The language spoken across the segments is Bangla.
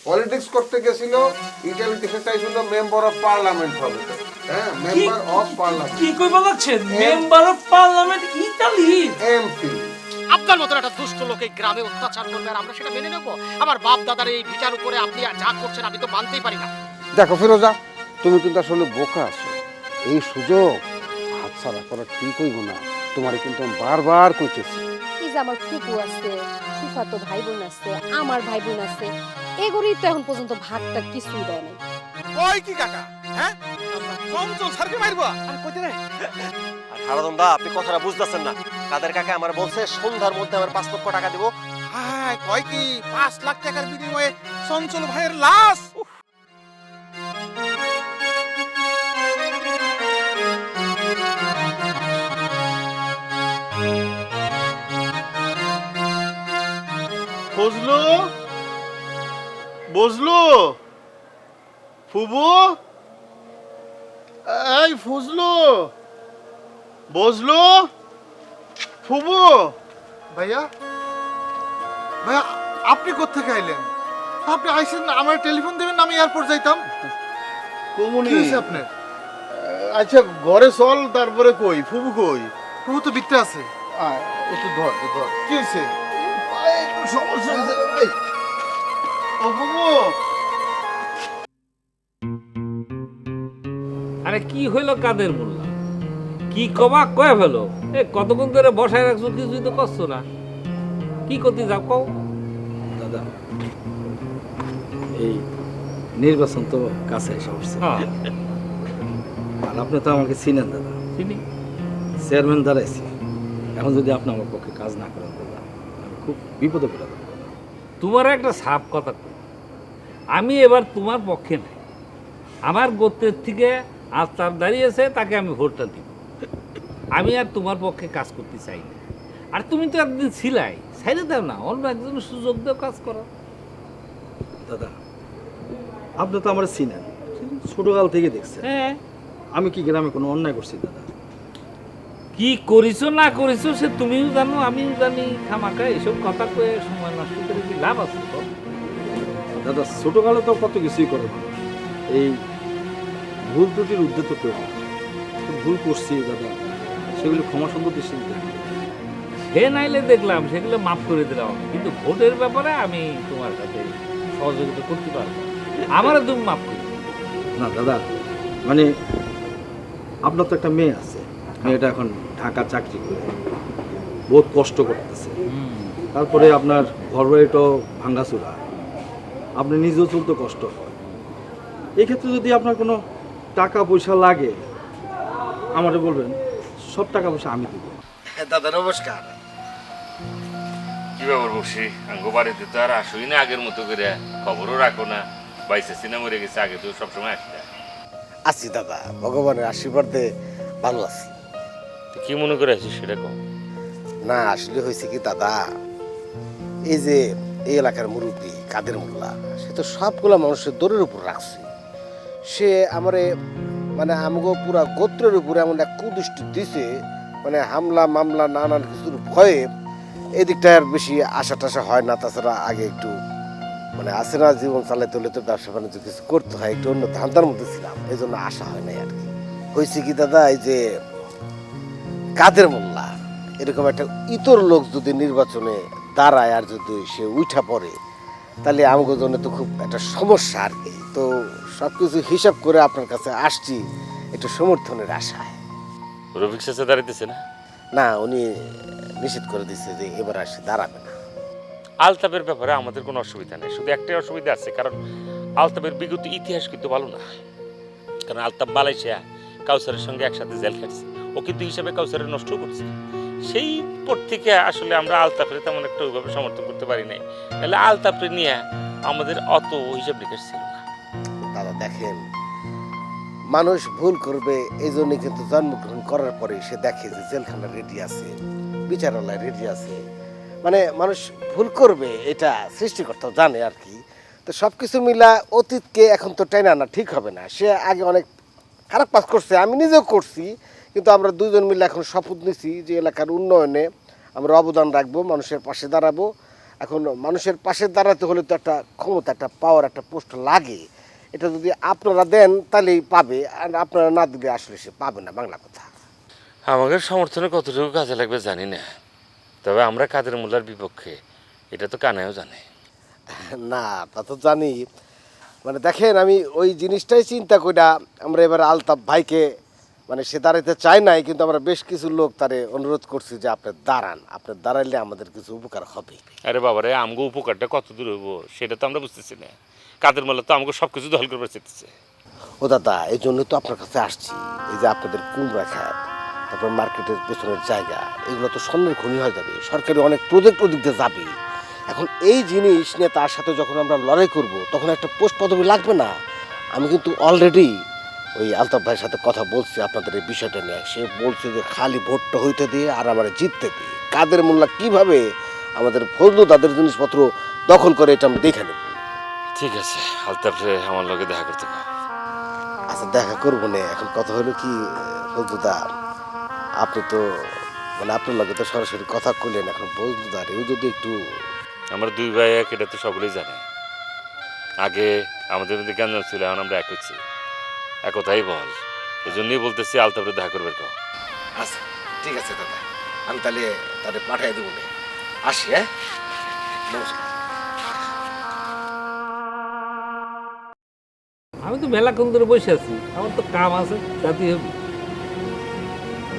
পলিটিক্স করতে গেছিল, ইটালিতে চাইছিল মেম্বার অফ পার্লামেন্ট হবে। হ্যাঁ, মেম্বার অফ পার্লামেন্ট। কি কইবা লাগছেন? মেম্বার অফ পার্লামেন্ট ইতালি? এমপি। আপনার মতো একটা দুষ্ট লোক এই গ্রামে অত্যাচার করবে আর আমরা সেটা মেনে নেবো? আমার বাপ দাদার এই ভিটার উপরে আপনি যা করছেন আমি তো মানতেই পারি না। দেখো ফিরোজা, তুমি কিন্তু আসলে বোকা আছো। এই সুযোগ হাতছাড়া করা ঠিক হইব না। তোমার কিন্তু আমি বারবার কইতেছি। এই যে আমার ফুপু আছে, ফুফাতো ভাই বোন আছে, আমার ভাই বোন আছে, এগুলোই তো এখন পর্যন্ত ভাগটা কিছুই দেয় নাই। ওই কি কাকা, হ্যাঁ চঞ্চল স্যারকে মারবো আর কইতে রে? আর হারাদন দা, আপনি কথাটা বুঝতেছেন না। কাদের কাকা আমার বলছে সন্ধ্যার মধ্যে আমার 5 লক্ষ টাকা দিব। হায় কয় কি 5 লাখ টাকার বিনিময়ে চঞ্চল ভাইয়ের লাশ? ফজলু, বজলু, ফুবু, এই ফজলু, বজলু, ফুবু। ভাইয়া, ভাইয়া আপনি কোত্থেকে আইলেন? আপনি আইসেন না, আমার টেলিফোন দেবেন না, আমি এয়ারপোর্ট যাইতাম। কমুনি, কি হয়েছে আপনার? আচ্ছা ঘরে চল, তারপরে কই ফুবু কই? প্রভু তো বিত্তে আছে। আয়, একটু ধর, ধর। কি হয়েছে? একটু সমস্যা হয়েছে রে ভাই। ও ফুবু, আরে কি হইলো কাদের মোল্লা? কি কবা কয়ে ফেলো? এ কতক্ষণ ধরে বসায় রাখছো, কিছুই তো করছো না। কি করতে যাও কও? দাদা, এই নির্বাচন তো কাছে এসে পড়ছে, হ্যাঁ, আর আপনি তো আমাকে চিনেন দাদা, চিনি। চেয়ারম্যান দাঁড়াইছি। এখন যদি আপনি আমার পক্ষে কাজ না করেন দাদা, আমি খুব বিপদে পড়ে যাবো। তোমার একটা সাপ কথা কই, আমি এবার তোমার পক্ষে নাই। আমার গোত্রের থেকে আজ তার দাঁড়িয়েছে, তাকে আমি ভোটটা দিব। আমি আর তোমার পক্ষে কাজ করতে চাই না। আর তুমি তো একদিন ছিলাই, ছাইড়ে দাও না, অন্য একজনের সুযোগ দাও কাজ করো। দাদা, আপনি তো আমার চিনেন, ছোটকাল থেকে দেখছেন হ্যাঁ, আমি কি গ্রামে কোনো অন্যায় করছি দাদা? কি করিছো না করিছো সে তুমিও জানো, আমিও জানি। খামাখা এসব কথা কয়ে সময় নষ্ট করে কি লাভ আছে? তো দাদা, ছোটকালে তো কত কিছুই করে মানুষ, এই ভুল ত্রুটির ঊর্ধ্বে তো কেউ না। ভুল করছি দাদা, সেগুলি ক্ষমা সুন্দর দৃষ্টিতে দেখি। সে নাইলে দেখলাম, সেগুলো মাফ করে দিলাম, কিন্তু ভোটের ব্যাপারে আমি তোমার সাথে সহযোগিতা করতে পারবো। আমারও তুমি মাফ করে দিও। না দাদা, মানে আপনার তো একটা মেয়ে আছে, মেয়েটা এখন ঢাকা চাকরি করে বহুত কষ্ট করতেছে। তারপরে আপনার ঘর বাড়িটাও ভাঙ্গাচুরা, আপনি নিজেও চলতে কষ্ট হয়। এই ক্ষেত্রে যদি আপনার কোনো টাকা পয়সা লাগে আমারে বলবেন, সব টাকা পয়সা আমি দেবো। দাদা নমস্কার। কি ব্যাপার বসি? আঙ্গো বাড়িতে তো আর আসোই না আগের মতো করে, খবরও রাখো না। বাইসে সিনা মরে গেছে, আগে তো সবসময় আসতে। আছি দাদা, ভগবানের আশীর্বাদে ভালো আছি। কি মনে করে আছিস সেটা কম? না আসলে হয়েছে কি দাদা, এই যে এই এলাকার মুরব্বী কাদের মোল্লা, সে তো সবগুলা মানুষের দৌড়ের উপর রাখছে। সে আমারে মানে আমাকে পুরা গোত্রের উপরে এমন এক কুদৃষ্টি দিছে, মানে হামলা মামলা নানান কিছুর ভয়ে এদিকটা আর বেশি আশা টাশা হয় না। তাছাড়া আগে একটু মানে আসে না, জীবন চালাতে হলে তো ব্যবসা বাণিজ্য কিছু করতে হয়, একটু অন্য ধান্দার মধ্যে ছিলাম, এই জন্য আশা হয় নাই আর কি। হয়েছে কি দাদা, এই যে কাদের মোল্লা এরকম একটা ইতর লোক যদি নির্বাচনে দাঁড়ায় আর যদি সে উঠা পড়ে, তাহলে আমাদের জন্য তো খুব একটা সমস্যা আর কি। তো সব কিছু হিসাব করে আপনার কাছে আসছি একটু সমর্থনের আশায়। রফিক শেষে দাঁড়াইতেছে না? না, উনি নিষেধ করে দিচ্ছে যে এবার আর সে দাঁড়াবে না। আলতাপের ব্যাপারে আমাদের কোনো অসুবিধা নেই, শুধু একটাই অসুবিধা আছে, কারণ আলতাপের বিগত ইতিহাস কিন্তু ভালো না। কারণ আলতাপ মালয়েশিয়া কাউসারের সঙ্গে একসাথে জেল খাটছে, ও কিন্তু হিসাবে কাউসারের নষ্ট করছে। সেই পর থেকে আসলে আমরা আলতাপের তেমন একটা ওইভাবে সমর্থন করতে পারি নাই। তাহলে আলতাপের নিয়ে আমাদের অত হিসাব নিকাশ ছিল না। দাদা দেখেন, মানুষ ভুল করবে, এই জন্য কিন্তু জন্মগ্রহণ করার পরে সে দেখে যে জেলখানা রেডি আছে, বিচারালয় রেডি আছে, মানে মানুষ ভুল করবে এটা সৃষ্টিকর্তাও জানে আর কি। তো সব কিছু মিলা অতীতকে এখন তো টেনে আনা ঠিক হবে না। সে আগে অনেক খারাপ কাজ করছে, আমি নিজেও করছি, কিন্তু আমরা দুজন মিলে এখন শপথ নিছি যে এলাকার উন্নয়নে আমরা অবদান রাখবো, মানুষের পাশে দাঁড়াবো। এখন মানুষের পাশে দাঁড়াতে হলে তো একটা ক্ষমতা, একটা পাওয়ার, একটা পোস্ট লাগে। এটা যদি আপনারা দেন তাহলেই পাবে, আর আপনারা না দিলে আসলে সে পাবে না, বাংলা কথা। আমাদের সমর্থনে কতটুকু কাজে লাগবে জানি না, তবে আমরা কাদের মোল্লার বিপক্ষে এটা তো কানায়ও জানে। না তা তো জানি, মানে দেখেন আমি ওই জিনিসটাই চিন্তা কইরা আমরা এবার আলতাফ ভাইকে, মানে সে দাঁড়াইতে চায় নাই, কিন্তু আমরা বেশ কিছু লোক তারে অনুরোধ করছি যে আপনি দাঁড়ান, আপনি দাঁড়াইলে আমাদের কিছু উপকার হবে। আরে বাবারে, আমগো উপকারটা কত দূর হইব সেটা তো আমরা বুঝতেছি না। কাদের মোল্লা তো আমাকে সব কিছু দখল করবার চেতেছে। ও দাদা, এই জন্য তো আপনার কাছে আসছি। এই যে আপনাদের কুমড়া খাত, তারপর মার্কেটের পেছনের জায়গা, এগুলো তো স্বর্ণের খনি হয়ে যাবে, সরকারি অনেক প্রজেক্ট ওদিক দিয়ে যাবে। এখন এই জিনিস নিয়ে তার সাথে যখন আমরা লড়াই করব, তখন একটা পোস্ট পদবি লাগবে না? আমি কিন্তু অলরেডি ওই আলতাফ ভাইয়ের সাথে কথা বলছি আপনাদের এই বিষয়টা নিয়ে। সে বলছে যে খালি ভোটটা হইতে দিয়ে আর আমার জিততে দিয়ে কাদের মোল্লা কিভাবে আমাদের ফজলু দাদের জিনিসপত্র দখল করে, এটা আমি দেখে নেব। ঠিক আছে, আলতাফরে আমার লগে দেখা করতে কও। আচ্ছা, দেখা করবো না। এখন কথা হলো কি ফজলুদা, আপনি তো মানে আপনার লগে তো সরাসরি কথা কইলেন, এখন ফজলুদার এও যদি একটু। আমরা দুই ভাই এক, এটা তো সকলেই জানে। আগে আমাদের মধ্যে কেন ছিল, এখন আমরা এক হচ্ছি, একথাই বল। এই জন্যই বলতেছি আলতাফরে দেখা করবে কও। আচ্ছা ঠিক আছে দাদা, আমি তাহলে তাদের পাঠিয়ে দেবো না। আসি, হ্যাঁ, নমস্কার। আমি তো মেলাক্ষণ ধরে বসে আছি, আমার তো কাম আছে, যাতে হবে।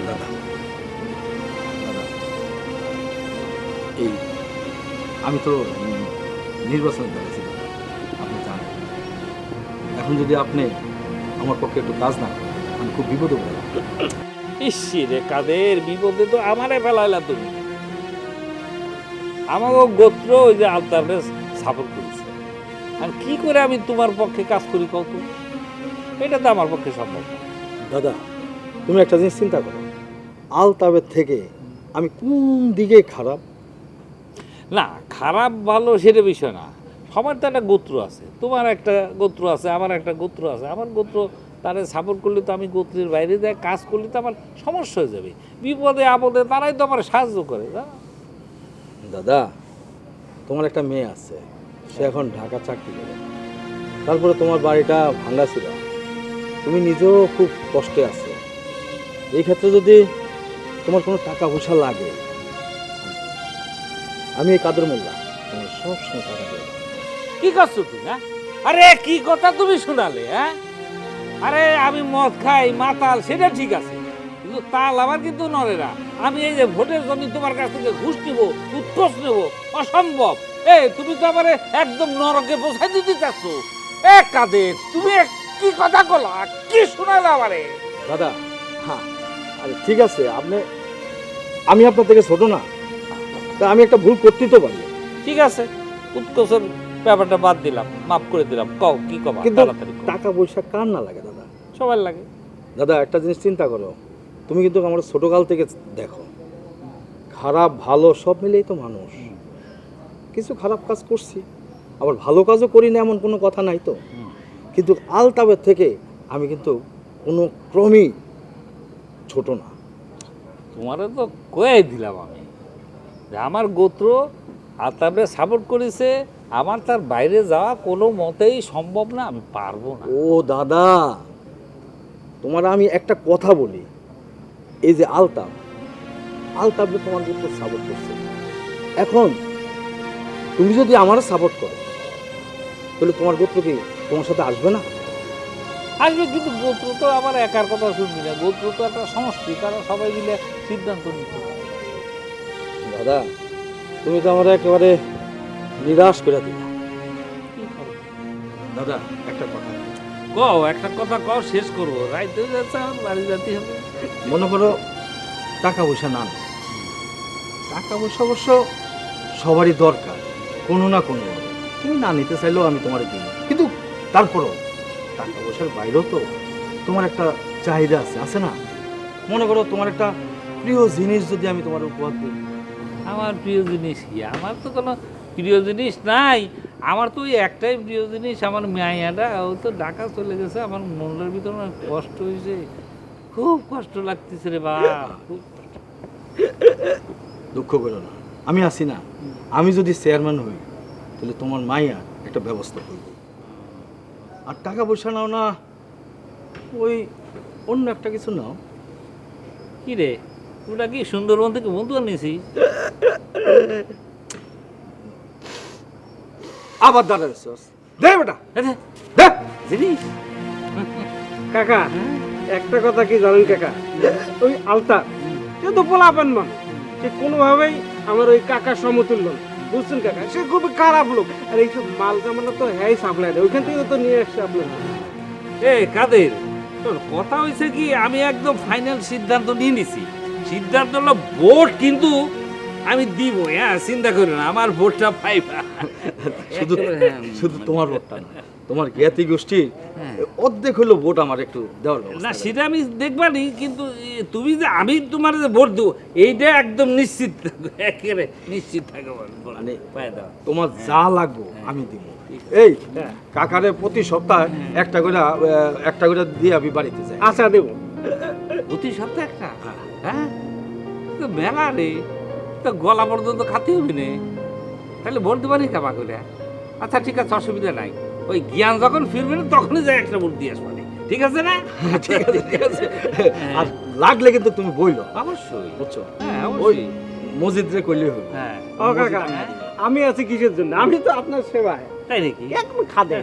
দাদা, এই আমি তো নির্বাচনে দাঁড়িয়েছি দাদা, আপনি জানেন। এখন যদি আপনি আমার পক্ষে একটু কাজ না করেন, আমি খুব বিপদে পড়ব। ইসি রে, কাদের বিপদে তো আমারে ফেলাইলা তুমি। আমাকে গোত্র ওই যে আলতাফে সাপোর্ট করেছে, আর কি করে আমি তোমার পক্ষে কাজ করি কত? এটা তো আমার পক্ষে সম্ভব না। দাদা, তুমি একটা জিনিস চিন্তা করো, আলতাফের থেকে আমি কোন দিকে খারাপ? না, খারাপ ভালো সেটা বিষয় না। সবার তো একটা গোত্র আছে, তোমার একটা গোত্র আছে, আমার একটা গোত্র আছে। আমার গোত্র তারা সাপোর্ট করলে তো আমি গোত্রের বাইরে যায় কাজ করলে তো আমার সমস্যা হয়ে যাবে। বিপদে আপদে তারাই তো আমার সাহায্য করে। দাদা, তোমার একটা মেয়ে আছে, সে এখন ঢাকা চাকরি করে, তারপরে তোমার বাড়িটা ভাঙা ছিল, তুমি নিজেও খুব কষ্টে আছো। এই ক্ষেত্রে যদি তোমার কোনো টাকা পয়সা লাগে, আমি এই কাদের মোল্লা তোমার সব সময় টাকা দেবো। কি করছো তুমি? হ্যাঁ, আরে কি কথা তুমি শোনালে? হ্যাঁ, আরে আমি মদ খাই, মাতাল, সেটা ঠিক আছে, কিন্তু তাল আমার কিন্তু নড়ে না। আমি এই যে ভোটের জন্য তোমার কাছ থেকে ঘুষ নেবো, উৎকোষ নেবো, অসম্ভব। তুমি তো আমার একদম নরকে বোঝাই দিতে চাচ্ছ। কাদের তুমি কি কথা বলা, কি শোনালে আমারে? দাদা, হ্যাঁ, আরে ঠিক আছে, আমি আপনার থেকে ছোট না, তা আমি একটা ভুল করতেই তো পারি। ঠিক আছে, উৎকোষের ব্যাপারটা বাদ দিলাম, মাফ করে দিলাম। কও কি কবা? কিন্তু তাড়াতাড়ি কও। টাকা পয়সা কার না লাগে দাদা? সবার লাগে। দাদা, একটা জিনিস চিন্তা করো, তুমি কিন্তু আমার ছোটকাল থেকে দেখো, খারাপ ভালো সব মিলেই তো মানুষ। কিছু খারাপ কাজ করছি, আবার ভালো কাজও করি না, এমন কোনো কথা নাই তো। কিন্তু আলতাফের থেকে আমি কিন্তু কোনো ক্রমেই ছোট না। তোমারে তো কয়ে দিলাম আমি যে আমার গোত্র আলতাফে সাপোর্ট করেছে, আমার তার বাইরে যাওয়া কোনো মতেই সম্ভব না, আমি পারবো না। ও দাদা, তোমার আমি একটা কথা বলি, এই যে আলতাফে তোমার গোত্র সাপোর্ট করছে, এখন তুমি যদি আমারও সাপোর্ট করো, তাহলে তোমার গোত্র কি তোমার সাথে আসবে না? আসবে, কিন্তু গোত্র তো আমার একার কথা শুনবি না, গোত্র তো একটা সমষ্টি, তারা সবাই মিলে সিদ্ধান্ত নিতে হবে। দাদা, তুমি তো আমরা একেবারে নিরাশ করে দিলে। কি করবো? দাদা, একটা কথা, কও, একটা কথা কও, শেষ করবো। রাইতে যাচ্ছে, আমার বাড়ি যেতে হবে। মনে করো টাকা পয়সা না, টাকা পয়সা অবশ্য সবারই দরকার কোনো না কোনো, তুমি না নিতে চাইলেও আমি তোমার দিই, কিন্তু তারপরও টাকা পয়সার বাইরেও তো তোমার একটা চাহিদা আছে না? মনে করো তোমার একটা প্রিয় জিনিস যদি আমি তোমার উপহার দিই। আমার প্রিয় জিনিস কি? আমার তো কোনো প্রিয় জিনিস নাই। আমার তো ওই একটাই প্রিয় জিনিস, আমার মাইয়াটা। ও তো ঢাকা চলে গেছে, আমার মনের ভিতরে অনেক কষ্ট হয়েছে, খুব কষ্ট লাগতেছে রে বাবা, খুব কষ্ট। দুঃখ করো না, আমি আছি না, আমি যদি চেয়ারম্যান হই তাহলে তোমার মাইয়া একটা ব্যবস্থা করব। আর টাকা পয়সা নাও না, ওই অন্য একটা কিছু নাও। কি রে, ওটা কি সুন্দরবন থেকে বন্ধু আনিয়েছিস? আবার দাঁড়াচ্ছিস, দে বেটা আরে, দে। জিনিস কাকা একটা কথা কি জানেন কাকা, ওই আলতার সে তো পোলাপান মানুষ, সে কোনোভাবেই আমার ওই কাকা সমতুল্য না, বুঝছেন কাকা? সে খুবই খারাপ লোক, আর এইসব মাল জামানা তো হ্যাঁ সাপ্লাই দেয়, ওইখান থেকে তো নিয়ে আসছে আপনার। এ কাদের, তোর কথা হয়েছে কি, আমি একদম ফাইনাল সিদ্ধান্ত নিয়ে নিছি। সিদ্ধান্ত হলো ভোট কিন্তু আমি দিব, হ্যাঁ চিন্তা করো না, আমার ভোটটা পাইবা। শুধু শুধু তোমার ভোটটা না, তোমার জ্ঞাতি গোষ্ঠী অর্ধেক হলো ভোট আমার একটু দেওয়ার না ব্যবস্থা। সেটা আমি দেখবানি, কিন্তু তুমি যে আমি তোমার যে ভোট দেবো এইটা একদম নিশ্চিত থাকো, একেবারে নিশ্চিত থাকো, মানে পাই দাও। তোমার যা লাগবে আমি দিব। এই কাকারে প্রতি সপ্তাহে একটা করে দিয়ে আমি বাড়িতে যাই। আচ্ছা দেবো। প্রতি সপ্তাহে একটা? হ্যাঁ তো মেলা রে, তো গলা পর্যন্ত খাতে হবে না, তাহলে ভোট দেবারই কামা করে। আচ্ছা ঠিক আছে, অসুবিধা নাই, ওই জ্ঞান যখন ফিরবে না তখনই যাই একটা ভোট দিয়ে আসবে, ঠিক আছে না? ঠিক আছে ঠিক আছে, আর লাগলে কিন্তু তুমি বইলো, অবশ্যই, বুঝছো? হ্যাঁ ওই অবশ্যই, মসজিদে করলে হবে। হ্যাঁ। ও কাকা আমি আছি কিসের জন্য, আমি তো আপনার সেবায় তাই নাকি? একদম খাদে।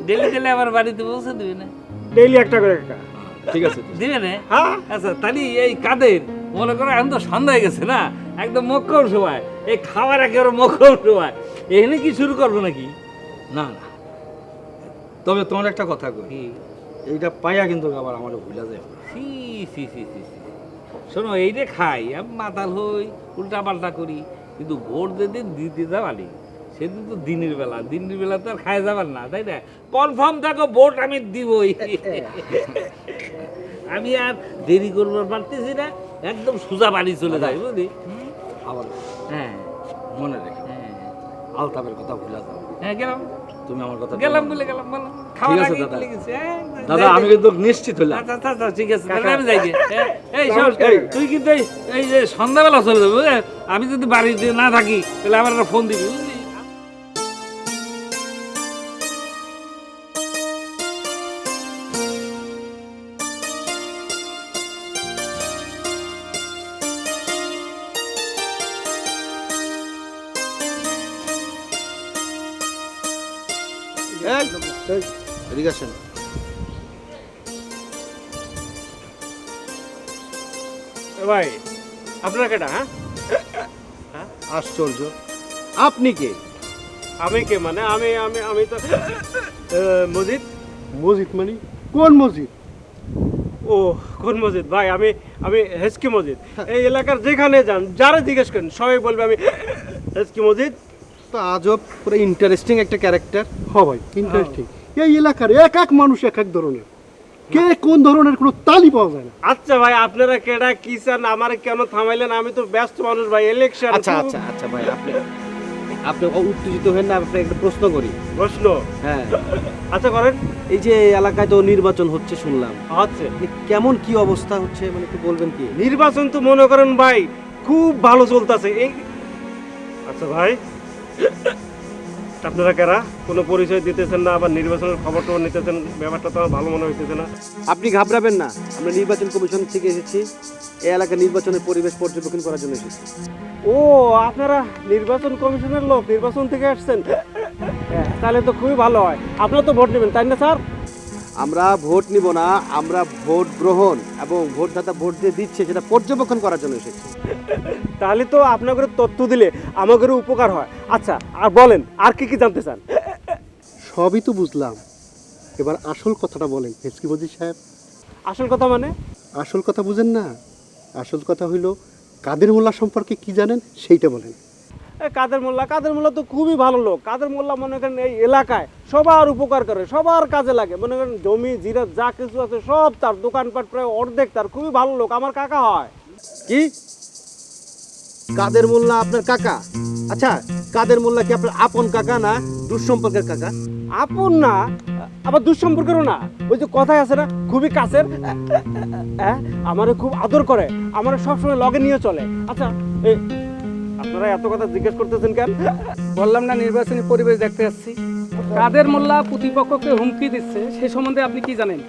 ডেলি ডেলি আমার বাড়িতে পৌঁছে দেবে না? ডেইলি একটা করে কাকা। ঠিক আছে দিবে না? হ্যাঁ আচ্ছা তাহলে এই কাদের মনে করো এখন তো সন্ধ্যা হয়ে গেছে না, একদম মক্কম সময়, এই খাবার একেবারে মক্কম সময়, এখানে কি শুরু করবো নাকি? না না, তবে তোমার একটা কথা কই, কি? এইটা পাইয়া কিন্তু আবার আমার ভুলা যায়। সি সি সি সি সি। শোনো এইটা খাই, আমি মাতাল হই, উল্টা পাল্টা করি, কিন্তু ভোট যেদিন দিতে যাবানি সেদিন তো দিনের বেলা তো আর খাই যাবার না, তাই না? কনফার্ম থাকো, ভোট আমি দিবই। আমি আর দেরি করবার পারতেছি না, একদম সোজা বাড়ি চলে যাই, বুঝলি? আবার হ্যাঁ মনে রেখে হ্যাঁ আলতাফের কথা ভুলা যাও, হ্যাঁ, গেলাম তুমি আমার কথা গেলাম বলো। বলে গেলাম, বলো ঠিক খাওয়ার আছে আগে দাদা। ভুলে গেছি, হ্যাঁ, দাদা যাই, আমি যাই। কিন্তু নিশ্চিত হলাম। আচ্ছা আচ্ছা আচ্ছা, ঠিক আছে, তাহলে আমি যাই গে। এই শোন, এই। তুই কিন্তু এই যে সন্ধ্যাবেলা চলে যাবো, বুঝলে? আমি যদি বাড়িতে না থাকি তাহলে আমার একটা ফোন দিবি, বুঝলি? এদিকে আসেন। ভাই আপনার কেটা? হ্যাঁ আশ্চর্য, আপনি কে? আমি কে মানে আমি আমি আমি তো মসজিদ। মসজিদ মানে কোন মসজিদ? ও কোন মসজিদ ভাই, আমি আমি হেসকি মসজিদ। এই এলাকার যেখানে যান যারা জিজ্ঞেস করেন সবাই বলবে আমি হেসকি মসজিদ। তো আজব পুরো ইন্টারেস্টিং একটা ক্যারেক্টার। হ ভাই, ইন্টারেস্টিং। এই এলাকার এক এক মানুষ এক এক ধরনের, কে কোন ধরনের কোনো তালি পাওয়া যায় না। আচ্ছা ভাই আপনারা কেডা কি চান, আমার কেন থামাইলেন? আমি তো ব্যস্ত মানুষ ভাই, ইলেকশন। আচ্ছা আচ্ছা আচ্ছা ভাই, আপনি আপনি উত্তেজিত হন না, আপনাকে একটা প্রশ্ন করি। প্রশ্ন? হ্যাঁ, আচ্ছা করেন। এই যে এলাকায় তো নির্বাচন হচ্ছে শুনলাম, আচ্ছা কেমন কি অবস্থা হচ্ছে মানে একটু বলবেন কি? নির্বাচন তো মনে করেন ভাই খুব ভালো চলতেছে। এই আচ্ছা ভাই আপনারা কারা কোনো পরিচয় দিতেছেন না, আবার নির্বাচনের খবরটাও নিতেছেন, ব্যাপারটা তো আমার ভালো মনে হইতেছে না। আপনি ঘাবড়াবেন না, আমরা নির্বাচন কমিশন থেকে এসেছি, এই এলাকার নির্বাচনের পরিবেশ পর্যবেক্ষণ করার জন্য এসেছি। ও আপনারা নির্বাচন কমিশনের লোক, নির্বাচন থেকে আসছেন? তাহলে তো খুবই ভালো হয়। আপনারা তো ভোট নেবেন তাই না স্যার? আমরা ভোট নিব না, আমরা ভোট গ্রহণ এবং ভোটদাতা ভোট দিয়ে দিচ্ছে সেটা পর্যবেক্ষণ করার জন্য এসেছি। তাহলে তো আপনাদের তথ্য দিলে আমাদের উপকার হয়। আচ্ছা আর বলেন, আর কি কি জানতে চান? সবই তো বুঝলাম, এবার আসল কথাটা বলেন হেসকি মসজিদ সাহেব। আসল কথা মানে? আসল কথা বুঝেন না, আসল কথা হইল কাদের মোল্লা সম্পর্কে কি জানেন সেইটা বলেন। কাদের মোল্লা তো খুবই ভালো লোক। কাদের মোল্লা মনে করেন এই এলাকায় সবার উপকার করে, সবার কাজে লাগে। মনে করেন জমি জিরাত যা কিছু আছে সব তার, দোকানপাট প্রায় অর্ধেক তার, খুবই ভালো লোক, আমার কাকা হয়। কি কাদের মোল্লা আপনার কাকা? আচ্ছা, কাদের মোল্লা কি আপনার আপন কাকা না দুঃসম্পর্কের কাকা? আপন না আবার দুঃসম্পর্কেরও না, ওই যে কথাই আছে না খুবই কাছের। আমারে খুব আদর করে, আমারে সবসময় লগে নিয়ে চলে। আচ্ছা আপনারা এত কথা জিজ্ঞেস করতেছেন কেন? বললাম না নির্বাচনী পরিবেশ দেখতে যাচ্ছি। কাদের মোল্লা প্রতিপক্ষকে হুমকি দিচ্ছে সে সম্বন্ধে আপনি কি জানেন?